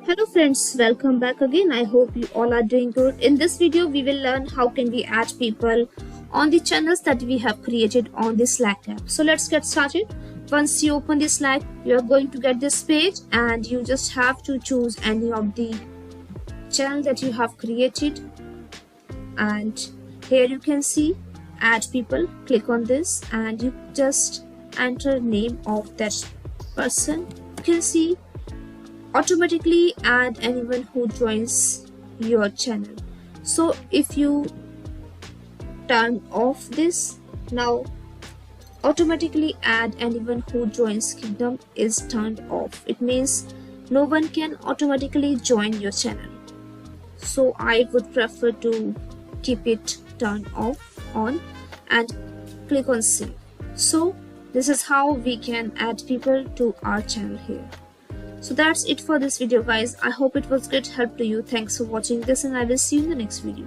Hello friends, welcome back again. I hope you all are doing good. In this video, we will learn how can we add people on the channels that we have created on the Slack app. So let's get started. Once you open the Slack, you're going to get this page and you just have to choose any of the channel that you have created. And here you can see add people. Click on this and you just enter name of that person. You can see automatically add anyone who joins your channel. So if you turn off this, now automatically add anyone who joins kingdom is turned off. It means no one can automatically join your channel. So I would prefer to keep it turned off on and click on save. So this is how we can add people to our channel here. So that's it for this video guys. I hope it was great help to you. Thanks for watching this and I will see you in the next video.